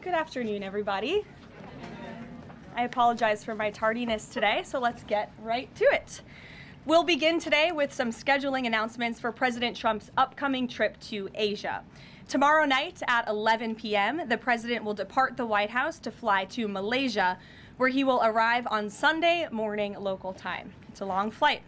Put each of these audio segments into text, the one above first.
Good afternoon, everybody. I apologize for my tardiness today, so let's get right to it. We'll begin today with some scheduling announcements for President Trump's upcoming trip to Asia. Tomorrow night at 11 p.m., the president will depart the White House to fly to Malaysia, where he will arrive on Sunday morning local time. It's a long flight.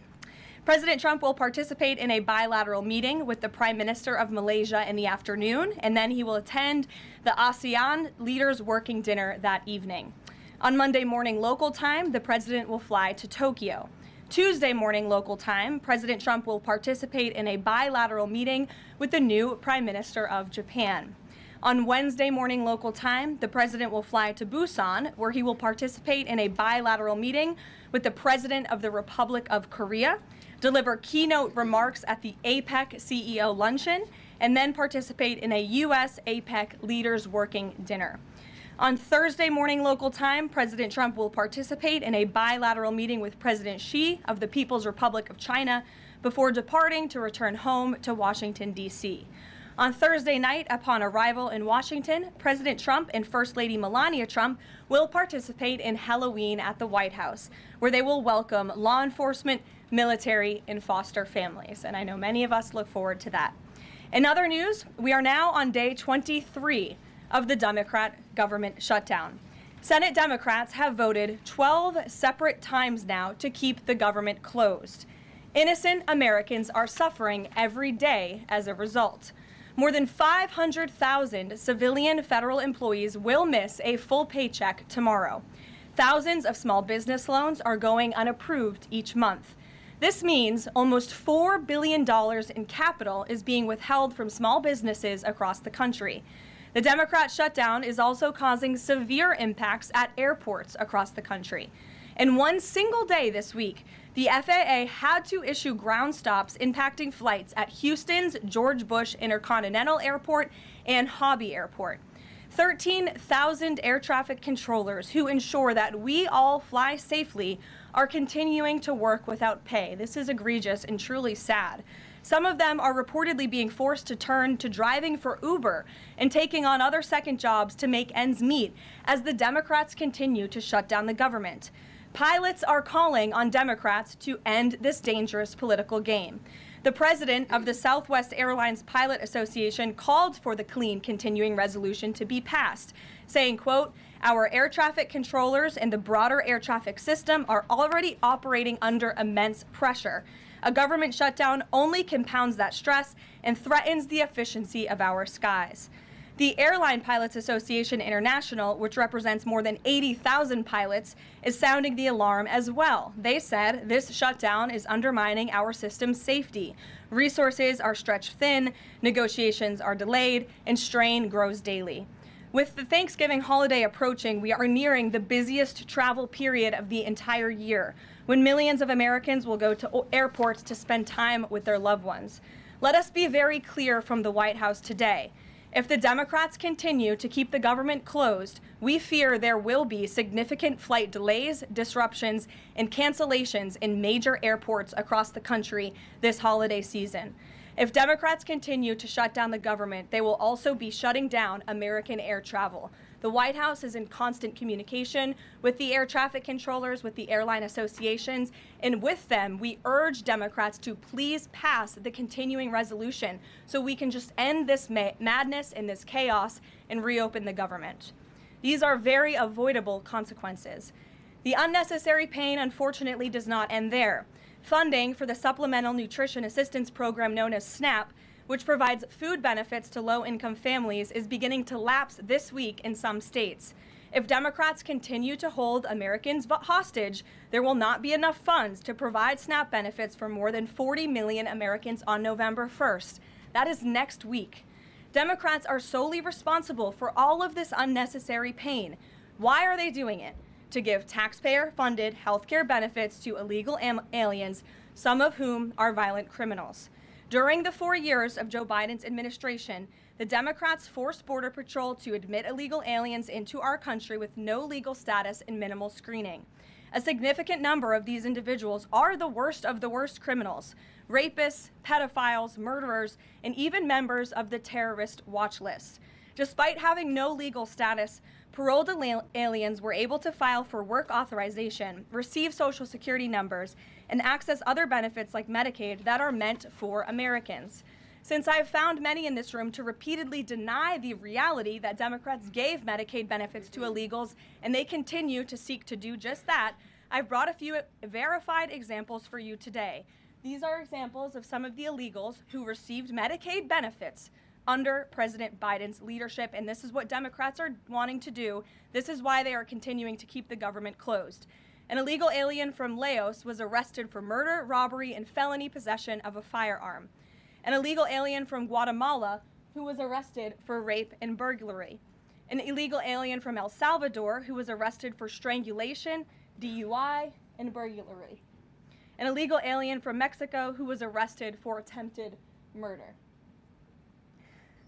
President Trump will participate in a bilateral meeting with the Prime Minister of Malaysia in the afternoon, and then he will attend the ASEAN Leaders Working Dinner that evening. On Monday morning local time, the president will fly to Tokyo. Tuesday morning local time, President Trump will participate in a bilateral meeting with the new Prime Minister of Japan. On Wednesday morning local time, the president will fly to Busan, where he will participate in a bilateral meeting with the President of the Republic of Korea, deliver keynote remarks at the APEC CEO luncheon, and then participate in a U.S. APEC Leaders Working Dinner. On Thursday morning local time, President Trump will participate in a bilateral meeting with President Xi of the People's Republic of China before departing to return home to Washington, D.C. On Thursday night, upon arrival in Washington, President Trump and First Lady Melania Trump will participate in Halloween at the White House, where they will welcome law enforcement, military, and foster families. And I know many of us look forward to that. In other news, we are now on day 23 of the Democrat government shutdown. Senate Democrats have voted 12 separate times now to keep the government closed. Innocent Americans are suffering every day as a result. More than 500,000 civilian federal employees will miss a full paycheck tomorrow. Thousands of small business loans are going unapproved each month. This means almost $4 billion in capital is being withheld from small businesses across the country. The Democrat shutdown is also causing severe impacts at airports across the country. In one single day this week, the FAA had to issue ground stops impacting flights at Houston's George Bush Intercontinental Airport and Hobby Airport. 13,000 air traffic controllers who ensure that we all fly safely are continuing to work without pay. This is egregious and truly sad. Some of them are reportedly being forced to turn to driving for Uber and taking on other second jobs to make ends meet as the Democrats continue to shut down the government. Pilots are calling on Democrats to end this dangerous political game. The president of the Southwest Airlines Pilot Association called for the clean continuing resolution to be passed, saying, quote, "Our air traffic controllers and the broader air traffic system are already operating under immense pressure. A government shutdown only compounds that stress and threatens the efficiency of our skies." The Airline Pilots Association International, which represents more than 80,000 pilots, is sounding the alarm as well. They said this shutdown is undermining our system's safety. Resources are stretched thin, negotiations are delayed, and strain grows daily. With the Thanksgiving holiday approaching, we are nearing the busiest travel period of the entire year, when millions of Americans will go to airports to spend time with their loved ones. Let us be very clear from the White House today. If the Democrats continue to keep the government closed, we fear there will be significant flight delays, disruptions, and cancellations in major airports across the country this holiday season. If Democrats continue to shut down the government, they will also be shutting down American air travel. The White House is in constant communication with the air traffic controllers, with the airline associations, and with them, we urge Democrats to please pass the continuing resolution so we can just end this madness and this chaos and reopen the government. These are very avoidable consequences. The unnecessary pain, unfortunately, does not end there. Funding for the Supplemental Nutrition Assistance Program known as SNAP, which provides food benefits to low-income families, is beginning to lapse this week in some states. If Democrats continue to hold Americans hostage, there will not be enough funds to provide SNAP benefits for more than 40 million Americans on November 1st. That is next week. Democrats are solely responsible for all of this unnecessary pain. Why are they doing it? To give taxpayer-funded health care benefits to illegal aliens, some of whom are violent criminals. During the 4 years of Joe Biden's administration, the Democrats forced Border Patrol to admit illegal aliens into our country with no legal status and minimal screening. A significant number of these individuals are the worst of the worst criminals, rapists, pedophiles, murderers, and even members of the terrorist watch list. Despite having no legal status, paroled aliens were able to file for work authorization, receive Social Security numbers, and access other benefits like Medicaid that are meant for Americans. Since I have found many in this room to repeatedly deny the reality that Democrats gave Medicaid benefits to illegals, and they continue to seek to do just that, I've brought a few verified examples for you today. These are examples of some of the illegals who received Medicaid benefits under President Biden's leadership, and this is what Democrats are wanting to do. This is why they are continuing to keep the government closed. An illegal alien from Laos was arrested for murder, robbery, and felony possession of a firearm. An illegal alien from Guatemala who was arrested for rape and burglary. An illegal alien from El Salvador who was arrested for strangulation, DUI, and burglary. An illegal alien from Mexico who was arrested for attempted murder.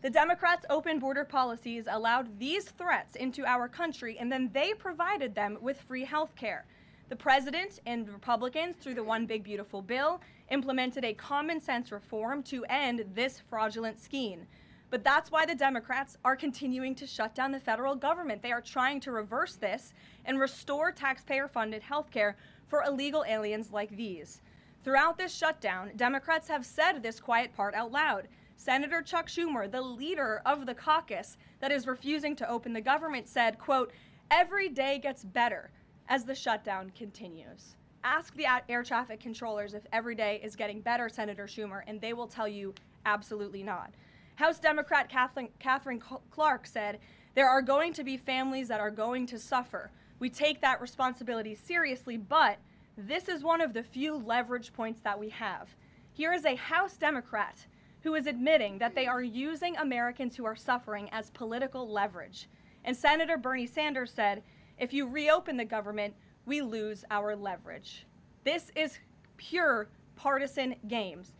The Democrats' open border policies allowed these threats into our country, and then they provided them with free health care. The president and Republicans, through the One Big Beautiful Bill, implemented a common sense reform to end this fraudulent scheme. But that's why the Democrats are continuing to shut down the federal government. They are trying to reverse this and restore taxpayer-funded health care for illegal aliens like these. Throughout this shutdown, Democrats have said this quiet part out loud. Senator Chuck Schumer, the leader of the caucus that is refusing to open the government, said, quote, "Every day gets better as the shutdown continues." Ask the air traffic controllers if every day is getting better, Senator Schumer, and they will tell you absolutely not. House Democrat Catherine Clark said, "There are going to be families that are going to suffer. We take that responsibility seriously, but this is one of the few leverage points that we have." Here is a House Democrat who is admitting that they are using Americans who are suffering as political leverage. And Senator Bernie Sanders said, "If you reopen the government, we lose our leverage." This is pure partisan games.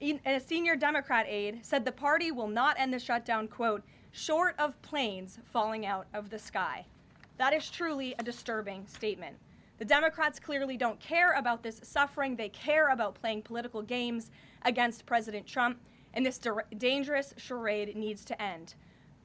A senior Democrat aide said the party will not end the shutdown, quote, "short of planes falling out of the sky." That is truly a disturbing statement. The Democrats clearly don't care about this suffering. They care about playing political games against President Trump, and this dangerous charade needs to end.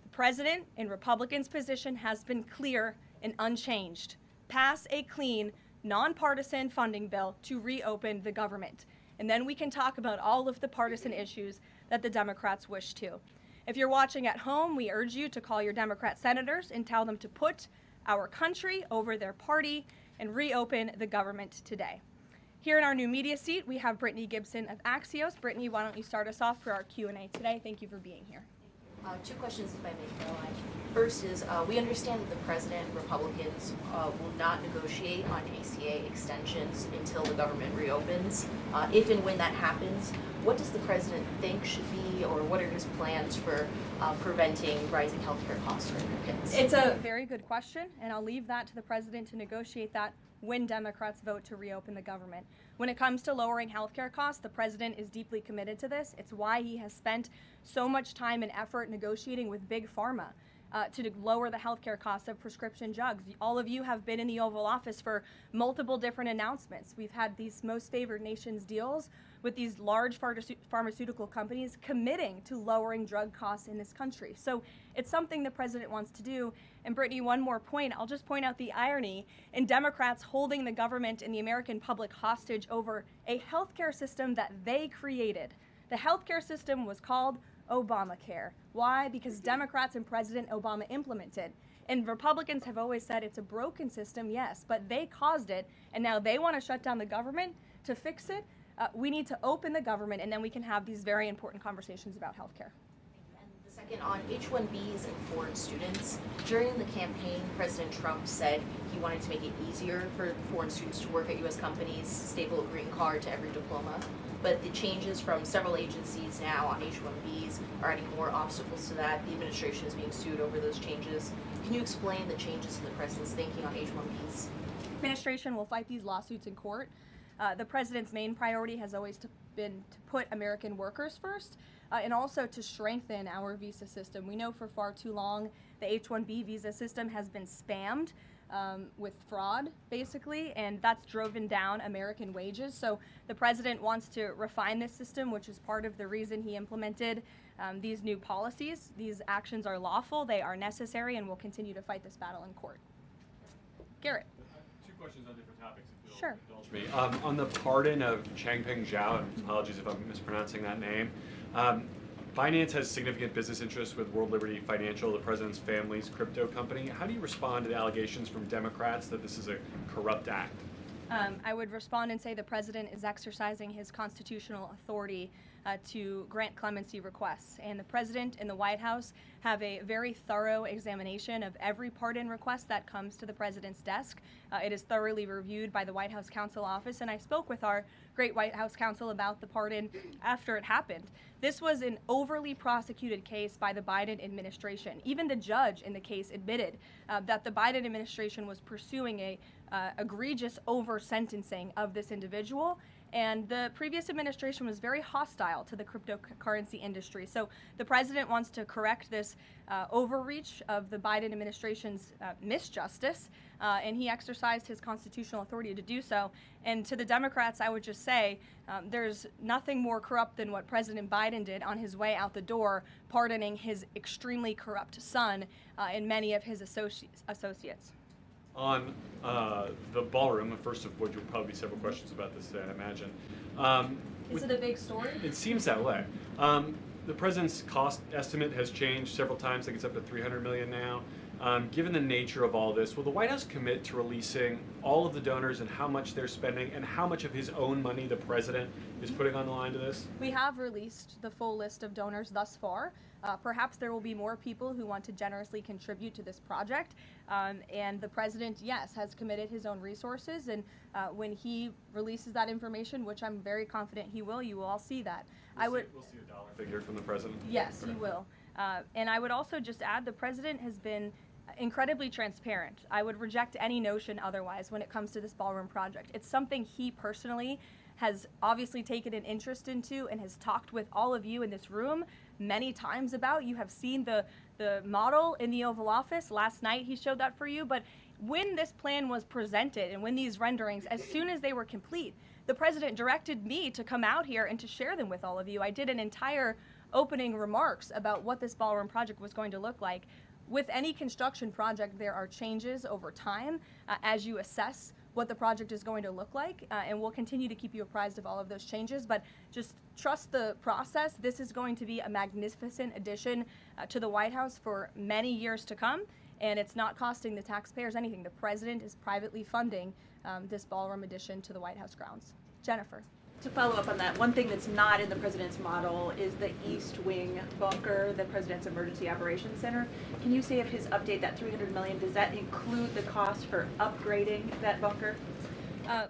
The president, in Republicans' position, has been clear and unchanged. Pass a clean, nonpartisan funding bill to reopen the government. And then we can talk about all of the partisan issues that the Democrats wish to. If you're watching at home, we urge you to call your Democrat senators and tell them to put our country over their party and reopen the government today. Here in our new media seat, we have Brittany Gibson of Axios. Brittany, why don't you start us off for our Q&A today? Thank you for being here. Two questions, if I may, Caroline. First is, we understand that the president and Republicans will not negotiate on ACA extensions until the government reopens. If and when that happens, what does the president think should be, or what are his plans for preventing rising healthcare costs for Americans? It's a very good question, and I'll leave that to the president to negotiate that when Democrats vote to reopen the government. When it comes to lowering healthcare costs, the president is deeply committed to this. It's why he has spent so much time and effort negotiating with Big Pharma to lower the healthcare costs of prescription drugs. All of you have been in the Oval Office for multiple different announcements. We've had these most favored nations deals with these large pharmaceutical companies committing to lowering drug costs in this country. So it's something the president wants to do. And Brittany, one more point. I'll just point out the irony in Democrats holding the government and the American public hostage over a healthcare system that they created. The healthcare system was called Obamacare. Why? Because Democrats and President Obama implemented. And Republicans have always said it's a broken system, yes, but they caused it, and now they want to shut down the government to fix it. We need to open the government, and then we can have these very important conversations about healthcare. And the second, on H-1Bs and foreign students, during the campaign, President Trump said he wanted to make it easier for foreign students to work at U.S. companies, staple a green card to every diploma. But the changes from several agencies now on H-1Bs are adding more obstacles to that. The administration is being sued over those changes. Can you explain the changes in the president's thinking on H-1Bs? The administration will fight these lawsuits in court. The president's main priority has always been to put American workers first and also to strengthen our visa system. We know for far too long the H-1B visa system has been spammed with fraud, basically, and that's driven down American wages. So the president wants to refine this system, which is part of the reason he implemented these new policies. These actions are lawful, they are necessary, and we'll continue to fight this battle in court. Garrett. Two questions on different topics, if you'll Sure. indulge me. On the pardon of Changpeng Zhao, and apologies if I'm mispronouncing that name, Binance has significant business interests with World Liberty Financial, the president's family's crypto company. How do you respond to the allegations from Democrats that this is a corrupt act? I would respond and say the president is exercising his constitutional authority to grant clemency requests. And the president and the White House have a very thorough examination of every pardon request that comes to the president's desk. It is thoroughly reviewed by the White House Counsel Office, and I spoke with our great White House counsel about the pardon after it happened. This was an overly prosecuted case by the Biden administration. Even the judge in the case admitted that the Biden administration was pursuing a egregious over-sentencing of this individual, and the previous administration was very hostile to the cryptocurrency industry. So the president wants to correct this overreach of the Biden administration's misjustice, and he exercised his constitutional authority to do so. And to the Democrats, I would just say there's nothing more corrupt than what President Biden did on his way out the door, pardoning his extremely corrupt son and many of his associates. On the ballroom, first of which will probably be several questions about this today, I imagine. Is it a big story? It seems that way. The president's cost estimate has changed several times. I think it's up to $300 million now. Given the nature of all this, will the White House commit to releasing all of the donors and how much they're spending and how much of his own money the president is putting on the line to this? We have released the full list of donors thus far. Perhaps there will be more people who want to generously contribute to this project. And the president, yes, has committed his own resources. And when he releases that information, which I'm very confident he will, you will all see that. We'll see a dollar figure from the president? Yes, you will. And I would also just add the president has been incredibly transparent. I would reject any notion otherwise when it comes to this ballroom project. It's something he personally has obviously taken an interest into and has talked with all of you in this room many times about. You have seen the model in the Oval Office. Last night he showed that for you. But when this plan was presented and when these renderings, as soon as they were complete, the president directed me to come out here and to share them with all of you. I did an entire opening remarks about what this ballroom project was going to look like. With any construction project, there are changes over time as you assess what the project is going to look like, and we'll continue to keep you apprised of all of those changes, but just trust the process. This is going to be a magnificent addition to the White House for many years to come, and it's not costing the taxpayers anything. The president is privately funding this ballroom addition to the White House grounds. Jennifer. To follow up on that, one thing that's not in the president's model is the East Wing bunker, the president's emergency operations center. Can you say if his update, that $300 million, does that include the cost for upgrading that bunker?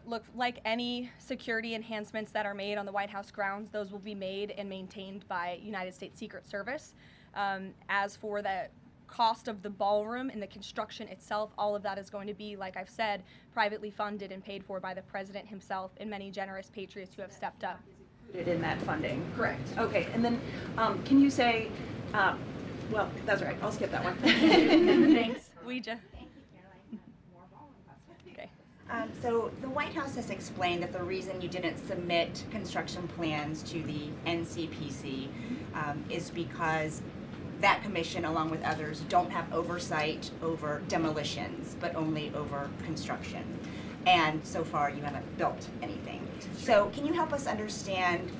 Look, like any security enhancements that are made on the White House grounds, those will be made and maintained by United States Secret Service. As for the cost of the ballroom and the construction itself, all of that is going to be, like I've said, privately funded and paid for by the president himself and many generous patriots who have stepped up. Included in that funding? Correct. Okay, and then can you say, well, that's all right, I'll skip that one. Thanks. Okay. So the White House has explained that the reason you didn't submit construction plans to the NCPC is because that commission, along with others, don't have oversight over demolitions, but only over construction. And so far, you haven't built anything. So can you help us understand,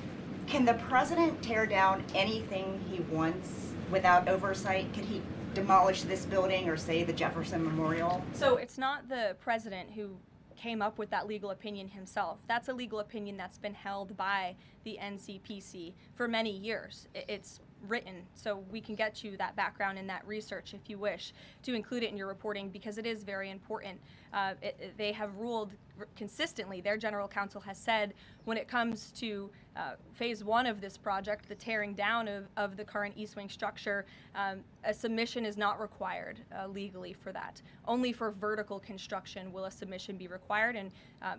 can the president tear down anything he wants without oversight? Could he demolish this building or, say, the Jefferson Memorial? So it's not the president who came up with that legal opinion himself. That's a legal opinion that's been held by the NCPC for many years. It's written, so we can get you that background and that research if you wish to include it in your reporting, because it is very important. They have ruled consistently, their general counsel has said, when it comes to phase one of this project, the tearing down of the current East Wing structure, a submission is not required legally for that. Only for vertical construction will a submission be required, and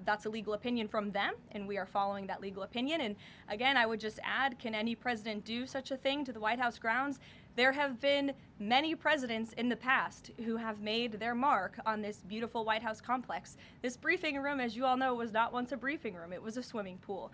that's a legal opinion from them, and we are following that legal opinion. And again, I would just add, can any president do such a thing to the White House grounds? There have been many presidents in the past who have made their mark on this beautiful White House complex. This briefing room, as you all know, was not once a briefing room. It was a swimming pool.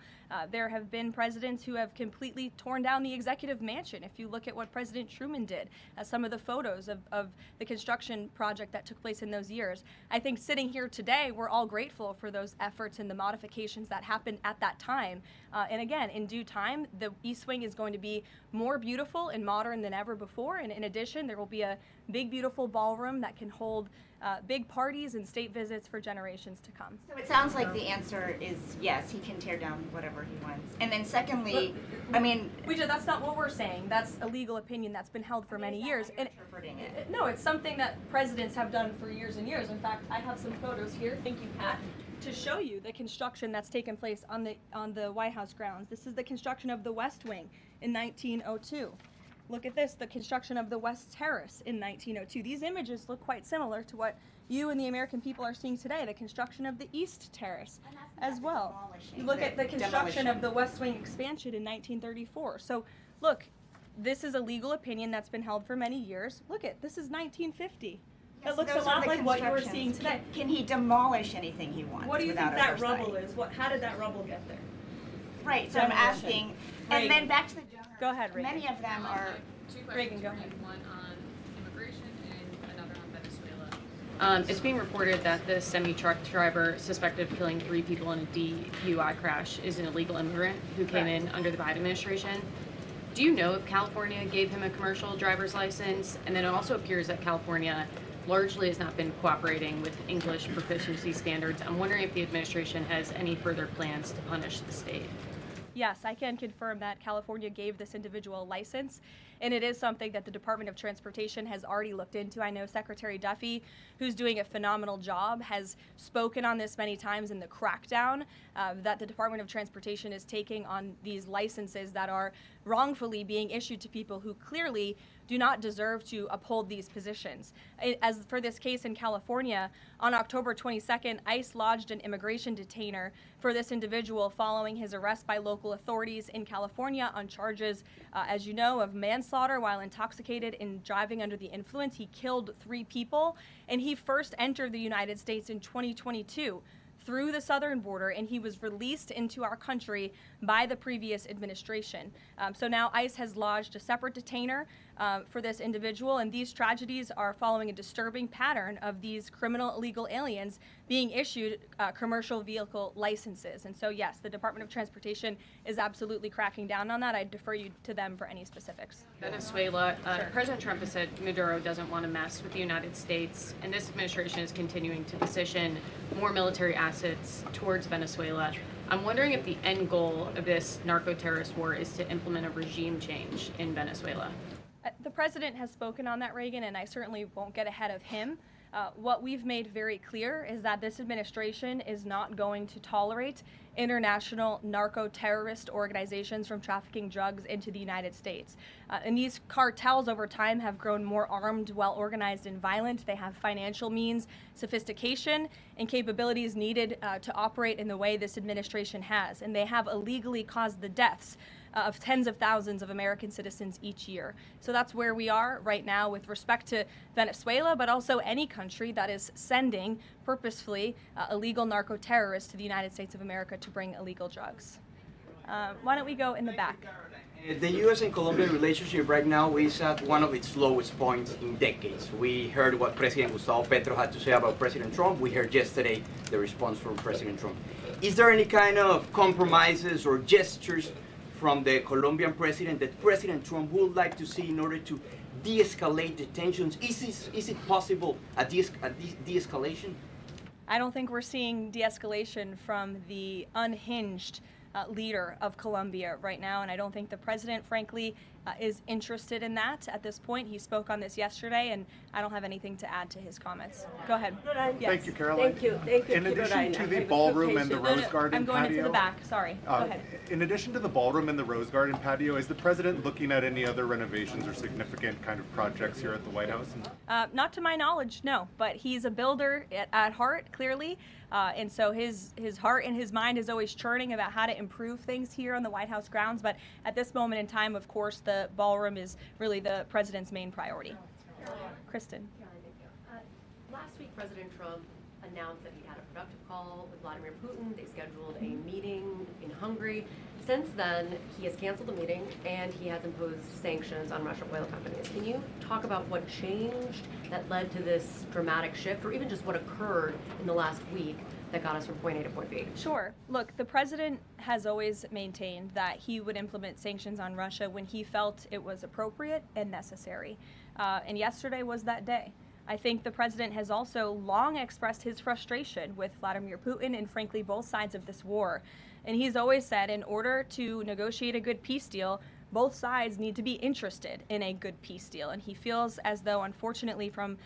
There have been presidents who have completely torn down the executive mansion. If you look at what President Truman did, some of the photos of the construction project that took place in those years, I think sitting here today, we're all grateful for those efforts and the modifications that happened at that time. And again, in due time, the East Wing is going to be more beautiful and modern than ever before. And in addition, there will be a big, beautiful ballroom that can hold big parties and state visits for generations to come. So it sounds like the answer is yes, he can tear down whatever he wants. And then secondly, that's not what we're saying. That's a legal opinion that's been held for many years. And interpreting it. no, it's something that presidents have done for years and years. In fact, I have some photos here. Thank you, Pat, to show you the construction that's taken place on the White House grounds. This is the construction of the West Wing in 1902. Look at this, the construction of the West Terrace in 1902. These images look quite similar to what you and the American people are seeing today, the construction of the East Terrace as well. You look at the construction of the West Wing expansion in 1934. So look, this is a legal opinion that's been held for many years. Look at, this is 1950. That looks a lot like what you're seeing today. Can he demolish anything he wants? What do you think that oversight? rubble is? How did that rubble get there? Right, so I'm asking, and then back to the donors. Go ahead, Reagan. Many of them are. Two Reagan, questions go for you, ahead. one on immigration and another on Venezuela. It's being reported that the semi-truck driver suspected of killing 3 people in a DUI crash is an illegal immigrant who came in under the Biden administration. Do you know if California gave him a commercial driver's license? And then it also appears that California largely has not been cooperating with English proficiency standards. I'm wondering if the administration has any further plans to punish the state. Yes, I can confirm that California gave this individual a license, and it is something that the Department of Transportation has already looked into. I know Secretary Duffy, who's doing a phenomenal job, has spoken on this many times in the crackdown that the Department of Transportation is taking on these licenses that are wrongfully being issued to people who clearly do not deserve to uphold these positions. As for this case in California, on October 22nd, ICE lodged an immigration detainer for this individual following his arrest by local authorities in California on charges, as you know, of manslaughter while intoxicated and driving under the influence. He killed 3 people, and he first entered the United States in 2022 through the southern border, and he was released into our country by the previous administration. So now ICE has lodged a separate detainer for this individual, and these tragedies are following a disturbing pattern of these criminal illegal aliens being issued commercial vehicle licenses. And so yes, the Department of Transportation is absolutely cracking down on that. I defer you to them for any specifics. Venezuela, Sure. President Trump has said Maduro doesn't want to mess with the United States, and this administration is continuing to position more military assets towards Venezuela. I'm wondering if the end goal of this narco-terrorist war is to implement a regime change in Venezuela. The president has spoken on that, Reagan, and I certainly won't get ahead of him. What we've made very clear is that this administration is not going to tolerate international narco-terrorist organizations from trafficking drugs into the United States. And these cartels over time have grown more armed, well-organized, and violent. They have financial means, sophistication, and capabilities needed to operate in the way this administration has. And they have illegally caused the deaths of tens of thousands of American citizens each year. So that's where we are right now with respect to Venezuela, but also any country that is sending purposefully illegal narco-terrorists to the United States of America to bring illegal drugs. Why don't we go in the back? The U.S. and Colombian relationship right now is at one of its lowest points in decades. We heard what President Gustavo Petro had to say about President Trump. We heard yesterday the response from President Trump. Is there any kind of compromises or gestures from the Colombian president that President Trump would like to see in order to de-escalate the tensions? Is it possible a de-escalation? I don't think we're seeing de-escalation from the unhinged leader of Colombia right now, and I don't think the president, frankly, is interested in that at this point. He spoke on this yesterday, and I don't have anything to add to his comments. Go ahead. Yes. Thank you, Caroline. Thank you, In addition to the ballroom and the Rose Garden I'm going patio, into the back, sorry. Go ahead. in addition to the ballroom and the Rose Garden patio, is the president looking at any other renovations or significant kind of projects here at the White House? Not to my knowledge, no, but he's a builder at heart, clearly, and so his heart and his mind is always churning about how to improve things here on the White House grounds, but at this moment in time, of course, the ballroom is really the president's main priority. Kristen. Last week, President Trump announced that he had a productive call with Vladimir Putin. They scheduled a meeting in Hungary. Since then, he has canceled the meeting and he has imposed sanctions on Russian oil companies. Can you talk about what changed that led to this dramatic shift, or even just what occurred in the last week that got us from point A to point B? Sure. Look, the president has always maintained that he would implement sanctions on Russia when he felt it was appropriate and necessary. And yesterday was that day. I think the president has also long expressed his frustration with Vladimir Putin and, frankly, both sides of this war. And he's always said in order to negotiate a good peace deal, both sides need to be interested in a good peace deal. And he feels as though, unfortunately, from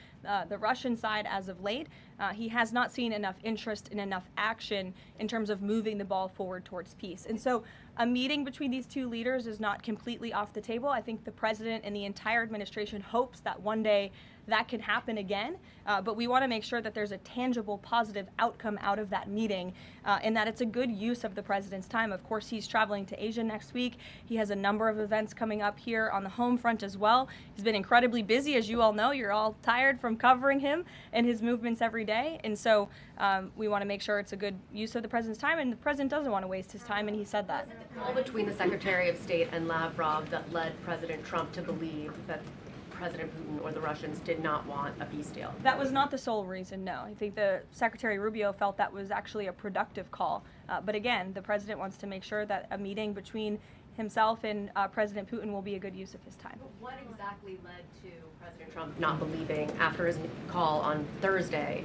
the Russian side as of late, he has not seen enough interest and enough action in terms of moving the ball forward towards peace. And so a meeting between these two leaders is not completely off the table. I think the president and the entire administration hopes that one day that can happen again, but we want to make sure that there's a tangible, positive outcome out of that meeting, and that it's a good use of the president's time. Of course, he's traveling to Asia next week. He has a number of events coming up here on the home front as well. He's been incredibly busy, as you all know. You're all tired from covering him and his movements every day, and so we want to make sure it's a good use of the president's time, and the president doesn't want to waste his time, and he said that. The call between the Secretary of State and Lavrov that led President Trump to believe that President Putin or the Russians did not want a peace deal? That was not the sole reason, no. I think the Secretary Rubio felt that was actually a productive call. But again, the president wants to make sure that a meeting between himself and President Putin will be a good use of his time. But what exactly led to President Trump not believing, after his call on Thursday,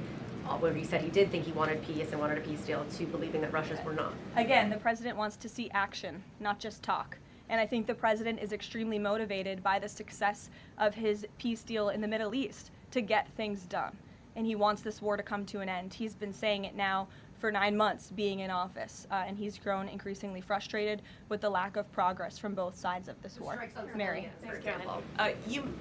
where he said he did think he wanted peace and wanted a peace deal, to believing that Russians were not? Again, the president wants to see action, not just talk. And I think the president is extremely motivated by the success of his peace deal in the Middle East to get things done. And he wants this war to come to an end. He's been saying it now for 9 months being in office, and he's grown increasingly frustrated with the lack of progress from both sides of this war. Mary. For example.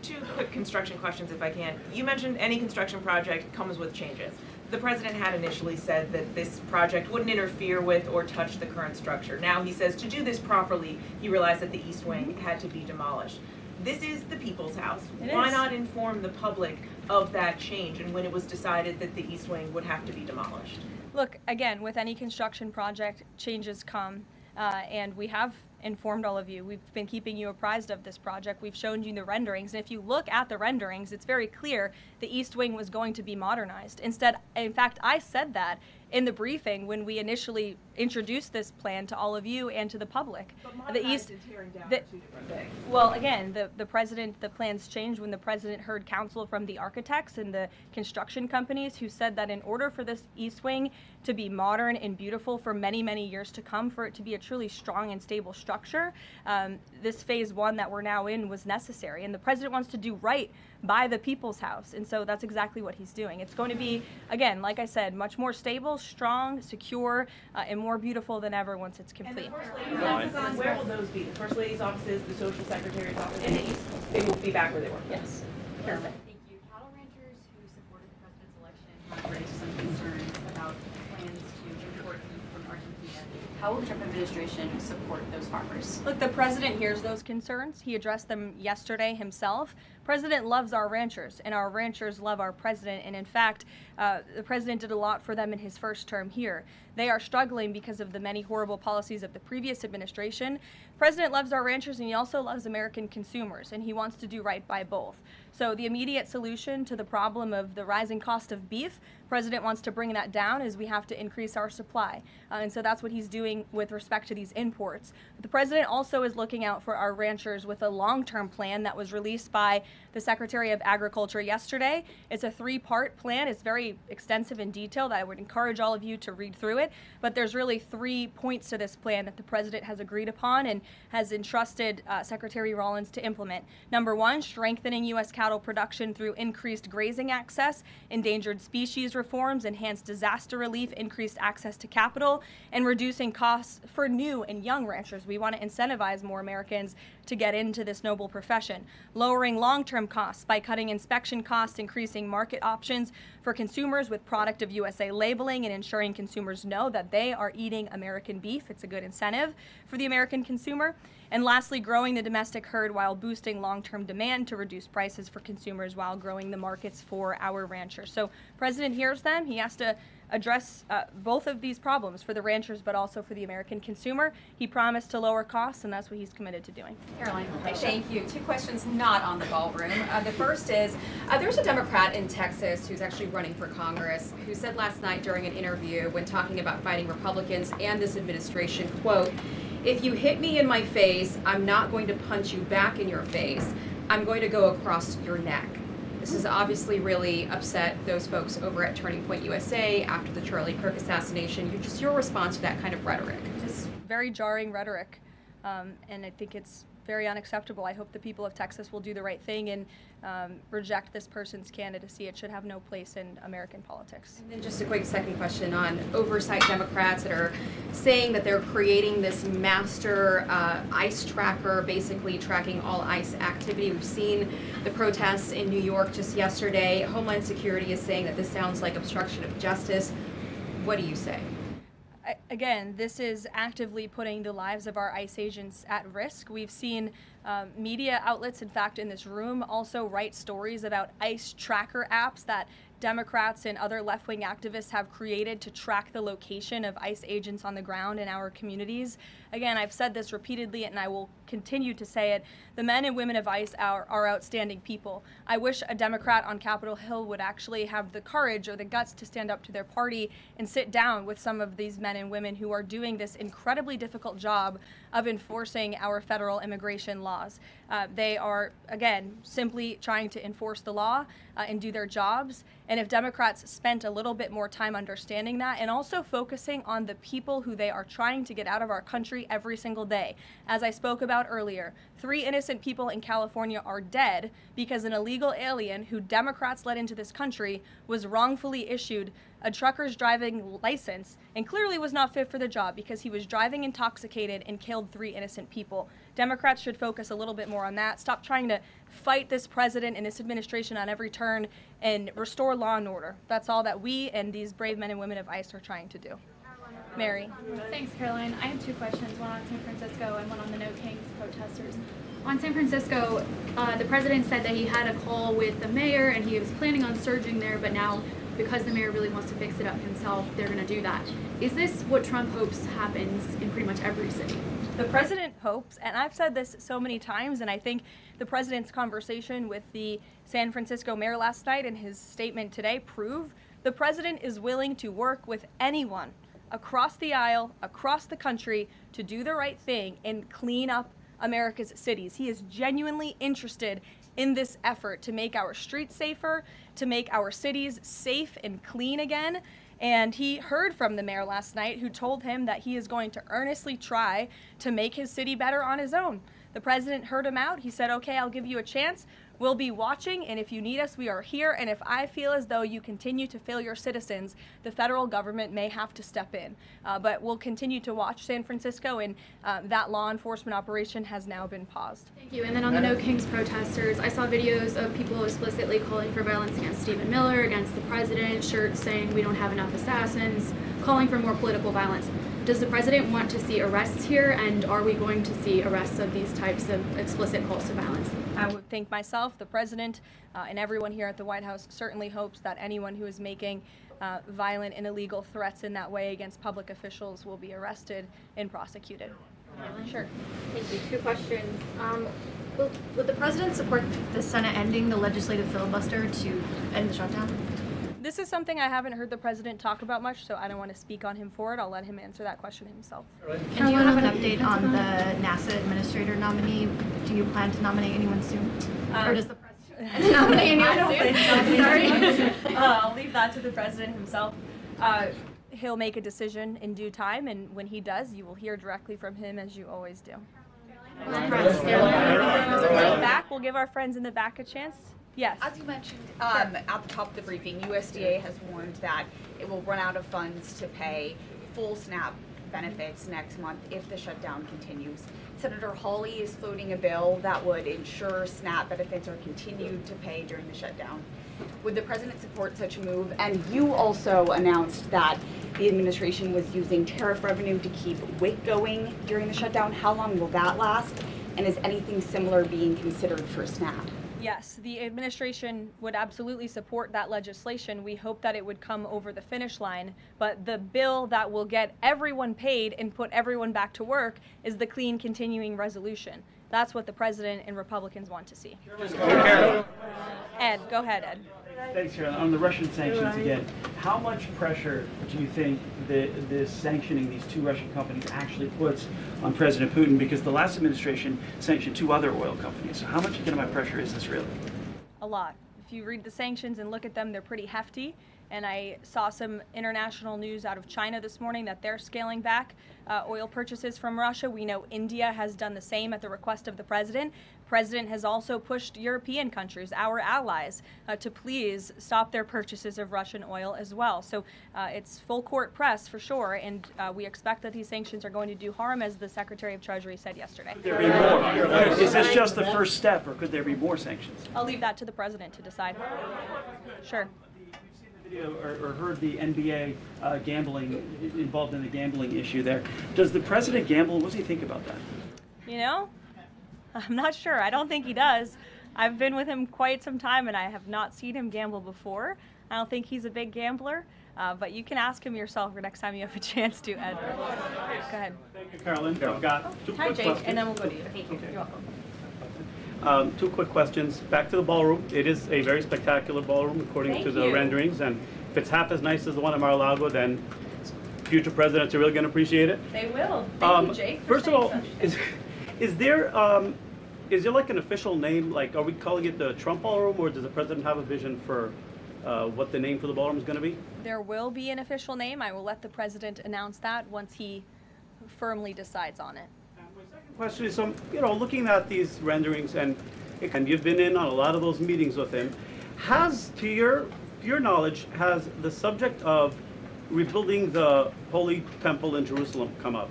Two quick construction questions, if I can. You mentioned any construction project comes with changes. The president had initially said that this project wouldn't interfere with or touch the current structure. Now he says to do this properly, he realized that the East Wing had to be demolished. This is the people's house. Why not inform the public of that change and when it was decided that the East Wing would have to be demolished? Look, again, with any construction project, changes come, and we have informed all of you. We've been keeping you apprised of this project. We've shown you the renderings, and if you look at the renderings, it's very clear the East Wing was going to be modernized. Instead, in fact, I said that in the briefing when we initially introduced this plan to all of you and to the public. But the East and tearing down are two different things. Well, again, the plans changed when the president heard counsel from the architects and the construction companies who said that in order for this East Wing to be modern and beautiful for many, many years to come, for it to be a truly strong and stable structure, this phase one that we're now in was necessary. And the president wants to do right by the people's house. And so that's exactly what he's doing. It's going to be, again, like I said, much more stable, strong, secure, and more beautiful than ever once it's complete. And the First Lady's offices, where will those be? The First Lady's offices, the Social Secretary's office in the East? They will be back where they were? Yes. Perfect. Thank you. Cattle ranchers who supported the president's election have raised some concerns about plans to import beef from Argentina. How will the Trump administration support those farmers? Look, the president hears those concerns. He addressed them yesterday himself. President loves our ranchers, and our ranchers love our president. And in fact, the president did a lot for them in his first term here. They are struggling because of the many horrible policies of the previous administration. The president loves our ranchers, and he also loves American consumers, and he wants to do right by both. So the immediate solution to the problem of the rising cost of beef, the president wants to bring that down, as we have to increase our supply. And so that's what he's doing with respect to these imports. But the president also is looking out for our ranchers with a long-term plan that was released by the Secretary of Agriculture yesterday. It's a 3-part plan. It's very extensive and detailed. I would encourage all of you to read through it. But there's really 3 points to this plan that the president has agreed upon and has entrusted Secretary Rollins to implement. Number 1, strengthening U.S. cattle production through increased grazing access, endangered species reforms, enhanced disaster relief, increased access to capital, and reducing costs for new and young ranchers. We want to incentivize more Americans to get into this noble profession. Lowering long-term costs by cutting inspection costs, increasing market options for consumers with product of USA labeling, and ensuring consumers know that they are eating American beef. It's a good incentive for the American consumer. And lastly, growing the domestic herd while boosting long-term demand to reduce prices for consumers while growing the markets for our ranchers. So President hears them. He has to address both of these problems for the ranchers, but also for the American consumer. He promised to lower costs, and that's what he's committed to doing. Karoline. Thank you. Two questions not on the ballroom. The first is, there's a Democrat in Texas who's actually running for Congress who said last night during an interview when talking about fighting Republicans and this administration, quote, "If you hit me in my face, I'm not going to punch you back in your face. I'm going to go across your neck." This has obviously really upset those folks over at Turning Point USA after the Charlie Kirk assassination. Just your response to that kind of rhetoric. Just very jarring rhetoric, and I think it's very unacceptable. I hope the people of Texas will do the right thing and reject this person's candidacy. It should have no place in American politics. And then just a quick second question on oversight Democrats that are saying that they're creating this master ICE tracker, basically tracking all ICE activity. We've seen the protests in New York just yesterday. Homeland Security is saying that this sounds like obstruction of justice. What do you say? Again, this is actively putting the lives of our ICE agents at risk. We've seen media outlets, in fact, in this room, also write stories about ICE tracker apps that Democrats and other left-wing activists have created to track the location of ICE agents on the ground in our communities. Again, I've said this repeatedly and I will continue to say it. The men and women of ICE are outstanding people. I wish a Democrat on Capitol Hill would actually have the courage or the guts to stand up to their party and sit down with some of these men and women who are doing this incredibly difficult job of enforcing our federal immigration laws. They are, again, simply trying to enforce the law and do their jobs. And if Democrats spent a little bit more time understanding that and also focusing on the people who they are trying to get out of our country every single day. As I spoke about earlier, 3 innocent people in California are dead because an illegal alien who Democrats let into this country was wrongfully issued a trucker's driving license and clearly was not fit for the job because he was driving intoxicated and killed 3 innocent people. Democrats should focus a little bit more on that. Stop trying to fight this president and this administration on every turn and restore law and order. That's all that we and these brave men and women of ICE are trying to do. Mary. Thanks, Caroline. I have 2 questions, one on San Francisco and one on the No Kings protesters. On San Francisco, the president said that he had a call with the mayor and he was planning on surging there, but now because the mayor really wants to fix it up himself, they're going to do that. Is this what Trump hopes happens in pretty much every city? The president hopes, and I've said this so many times, and I think the president's conversation with the San Francisco mayor last night and his statement today prove the president is willing to work with anyone across the aisle, across the country, to do the right thing and clean up America's cities. He is genuinely interested in this effort to make our streets safer, to make our cities safe and clean again. And he heard from the mayor last night who told him that he is going to earnestly try to make his city better on his own. The president heard him out. He said, okay, I'll give you a chance. We'll be watching, and if you need us, we are here. And if I feel as though you continue to fail your citizens, the federal government may have to step in. But we'll continue to watch San Francisco, and that law enforcement operation has now been paused. Thank you. And then on the No Kings protesters, I saw videos of people explicitly calling for violence against Stephen Miller, against the president, shirts saying we don't have enough assassins, calling for more political violence. Does the president want to see arrests here, and are we going to see arrests of these types of explicit calls to violence? I would think myself, the president, and everyone here at the White House certainly hopes that anyone who is making violent and illegal threats in that way against public officials will be arrested and prosecuted. Sure. Thank you. 2 questions. Would the president support the Senate ending the legislative filibuster to end the shutdown? This is something I haven't heard the president talk about much, so I don't want to speak on him for it. I'll let him answer that question himself. And do you have an update on the NASA administrator nominee? Do you plan to nominate anyone soon? Or does the president nominate anyone soon? I don't think so. Sorry. I'll leave that to the president himself. He'll make a decision in due time, and when he does, you will hear directly from him, as you always do. Back, we'll give our friends in the back a chance. Yes. As you mentioned at the top of the briefing, USDA has warned that it will run out of funds to pay full SNAP benefits next month if the shutdown continues. Senator Hawley is floating a bill that would ensure SNAP benefits are continued to pay during the shutdown. Would the president support such a move? And you also announced that the administration was using tariff revenue to keep WIC going during the shutdown. How long will that last? And is anything similar being considered for SNAP? Yes, the administration would absolutely support that legislation. We hope that it would come over the finish line, but the bill that will get everyone paid and put everyone back to work is the clean continuing resolution. That's what the president and Republicans want to see. Ed, go ahead, Ed. Thanks, Caroline. On the Russian sanctions again, how much pressure do you think this sanctioning these two Russian companies actually puts on President Putin? Because the last administration sanctioned two other oil companies. So how much economic pressure is this really? A lot. If you read the sanctions and look at them, they're pretty hefty. And I saw some international news out of China this morning that they're scaling back oil purchases from Russia. We know India has done the same at the request of the president. The president has also pushed European countries, our allies, to please stop their purchases of Russian oil as well. So it's full court press for sure, and we expect that these sanctions are going to do harm, as the Secretary of Treasury said yesterday. Could there be more? Is this just the first step, or could there be more sanctions? I'll leave that to the president to decide. Sure. Or heard the NBA gambling, involved in the gambling issue there. Does the president gamble? What does he think about that? You know, I'm not sure. I don't think he does. I've been with him quite some time and I have not seen him gamble before. I don't think he's a big gambler, but you can ask him yourself the next time you have a chance to, Ed. Go ahead. Thank you, Karoline. I've got two Hi, quick Jake, questions. and then we'll go to you. Thank you. Okay. You're welcome. Two quick questions. Back to the ballroom. It is a very spectacular ballroom, according Thank to the you. renderings. And if it's half as nice as the one at Mar-a-Lago, then future presidents are really going to appreciate it. They will. Thank you, Jake. First of all, is there like an official name? Like, are we calling it the Trump Ballroom, or does the president have a vision for what the name for the ballroom is going to be? There will be an official name. I will let the president announce that once he firmly decides on it. Question is, looking at these renderings, and you've been in on a lot of those meetings with him, has, to your knowledge, has the subject of rebuilding the Holy Temple in Jerusalem come up?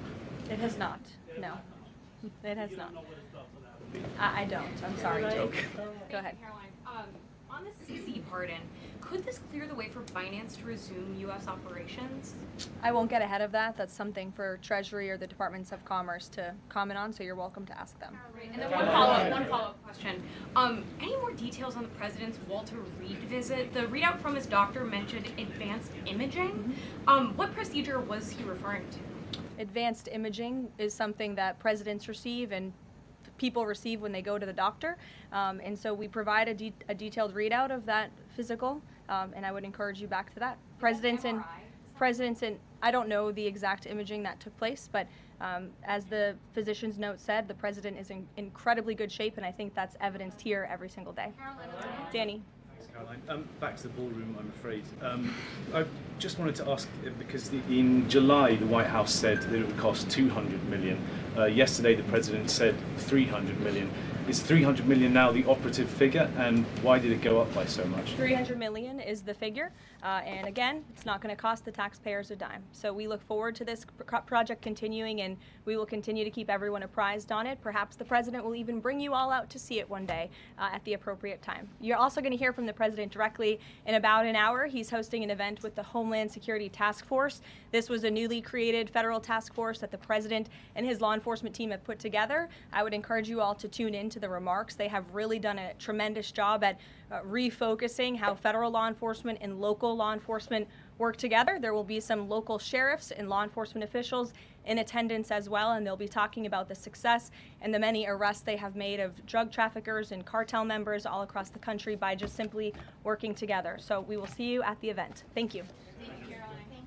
It has not. No. It has not. I don't. I'm sorry, Jake. Go ahead. Caroline, on the CC pardon, could this clear the way for Binance to resume U.S. operations? I won't get ahead of that. That's something for Treasury or the Departments of Commerce to comment on, so you're welcome to ask them. And then one follow-up question. Any more details on the president's Walter Reed visit? The readout from his doctor mentioned advanced imaging. What procedure was he referring to? Advanced imaging is something that presidents receive and people receive when they go to the doctor, and so we provide a detailed readout of that physical, and I would encourage you back to that. Presidents and I don't know the exact imaging that took place, but as the physician's note said, the president is in incredibly good shape, and I think that's evidenced here every single day. Danny. Caroline. Back to the ballroom, I'm afraid. I just wanted to ask, because in July the White House said that it would cost $200 million. Yesterday the president said $300 million. Is $300 million now the operative figure, and why did it go up by so much? $300 million is the figure, and again, it's not going to cost the taxpayers a dime. So we look forward to this project continuing, and we will continue to keep everyone apprised on it. Perhaps the president will even bring you all out to see it one day at the appropriate time. You're also going to hear from the president directly in about an hour. He's hosting an event with the Homeland Security Task Force. This was a newly created federal task force that the president and his law enforcement team have put together. I would encourage you all to tune in to the remarks. They have really done a tremendous job at refocusing how federal law enforcement and local law enforcement work together. There will be some local sheriffs and law enforcement officials in attendance as well, and they'll be talking about the success and the many arrests they have made of drug traffickers and cartel members all across the country by just simply working together. So we will see you at the event. Thank you.